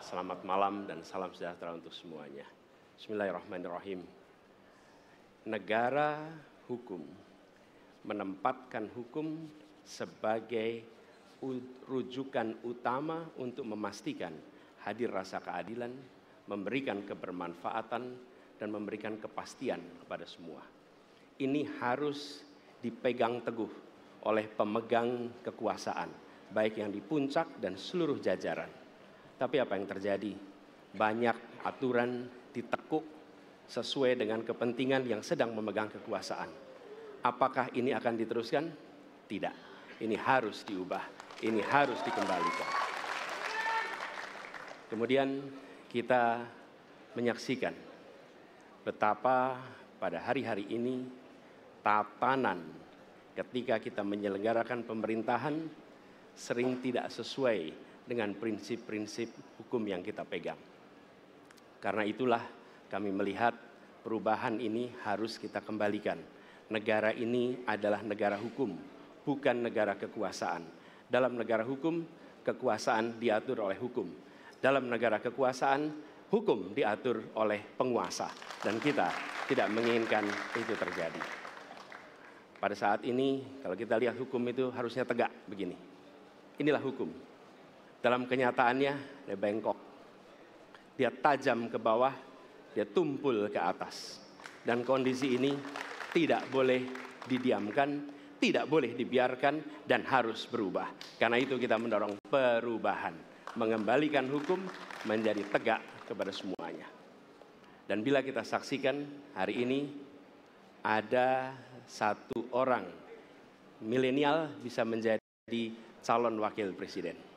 Selamat malam dan salam sejahtera untuk semuanya. Bismillahirrahmanirrahim. Negara hukum menempatkan hukum sebagai rujukan utama untuk memastikan hadir rasa keadilan, memberikan kebermanfaatan, dan memberikan kepastian kepada semua. Ini harus dipegang teguh oleh pemegang kekuasaan, baik yang di puncak dan seluruh jajaran. Tapi apa yang terjadi? Banyak aturan ditekuk sesuai dengan kepentingan yang sedang memegang kekuasaan. Apakah ini akan diteruskan? Tidak. Ini harus diubah. Ini harus dikembalikan. Kemudian kita menyaksikan betapa pada hari-hari ini tatanan ketika kita menyelenggarakan pemerintahan sering tidak sesuai dengan prinsip-prinsip hukum yang kita pegang. Karena itulah kami melihat perubahan ini harus kita kembalikan. Negara ini adalah negara hukum, bukan negara kekuasaan. Dalam negara hukum, kekuasaan diatur oleh hukum. Dalam negara kekuasaan, hukum diatur oleh penguasa. Dan kita tidak menginginkan itu terjadi. Pada saat ini, kalau kita lihat hukum itu harusnya tegak begini. Inilah hukum. Dalam kenyataannya, dia bengkok. Dia tajam ke bawah, dia tumpul ke atas. Dan kondisi ini tidak boleh didiamkan, tidak boleh dibiarkan, dan harus berubah. Karena itu kita mendorong perubahan. Mengembalikan hukum menjadi tegak kepada semuanya. Dan bila kita saksikan hari ini, ada satu orang milenial bisa menjadi calon wakil presiden.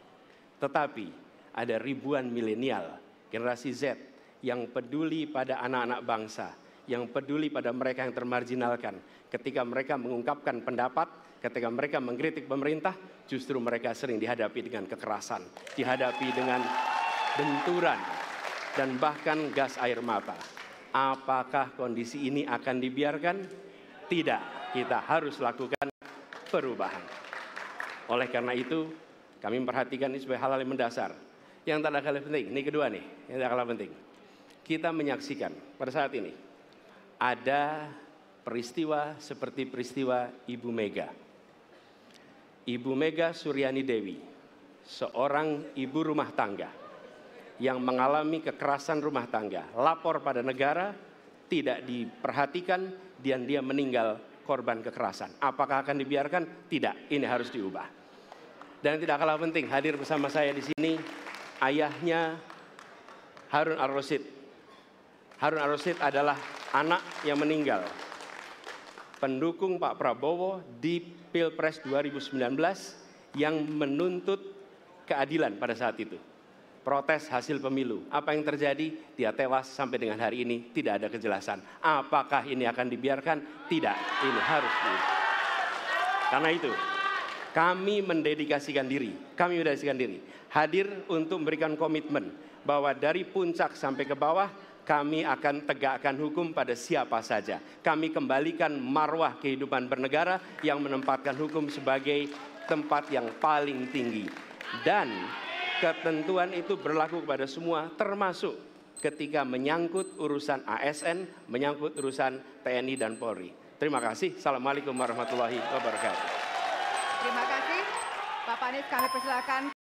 Tetapi ada ribuan milenial, generasi Z, yang peduli pada anak-anak bangsa, yang peduli pada mereka yang termarginalkan. Ketika mereka mengungkapkan pendapat, ketika mereka mengkritik pemerintah, justru mereka sering dihadapi dengan kekerasan, dihadapi dengan benturan, dan bahkan gas air mata. Apakah kondisi ini akan dibiarkan? Tidak, kita harus lakukan perubahan. Oleh karena itu, kami memperhatikan ini sebagai hal-hal yang mendasar. Yang tak kalah penting, ini kedua nih, yang tak kalah penting. Kita menyaksikan pada saat ini, ada peristiwa seperti peristiwa Ibu Mega. Ibu Mega Suryani Dewi, seorang ibu rumah tangga yang mengalami kekerasan rumah tangga, lapor pada negara, tidak diperhatikan, dan dia meninggal korban kekerasan. Apakah akan dibiarkan? Tidak, ini harus diubah. Dan tidak kalah penting, hadir bersama saya di sini ayahnya Harun Ar-Rasyid. Harun Ar-Rasyid adalah anak yang meninggal, pendukung Pak Prabowo di Pilpres 2019 yang menuntut keadilan pada saat itu. Protes hasil pemilu. Apa yang terjadi? Dia tewas sampai dengan hari ini tidak ada kejelasan. Apakah ini akan dibiarkan? Tidak, ini harus diubah. Karena itu, kami mendedikasikan diri, hadir untuk memberikan komitmen bahwa dari puncak sampai ke bawah, kami akan tegakkan hukum pada siapa saja. Kami kembalikan marwah kehidupan bernegara yang menempatkan hukum sebagai tempat yang paling tinggi. Dan ketentuan itu berlaku kepada semua, termasuk ketika menyangkut urusan ASN, menyangkut urusan TNI dan Polri. Terima kasih. Assalamualaikum warahmatullahi wabarakatuh. Terima kasih, Bapak Anies, kami persilakan.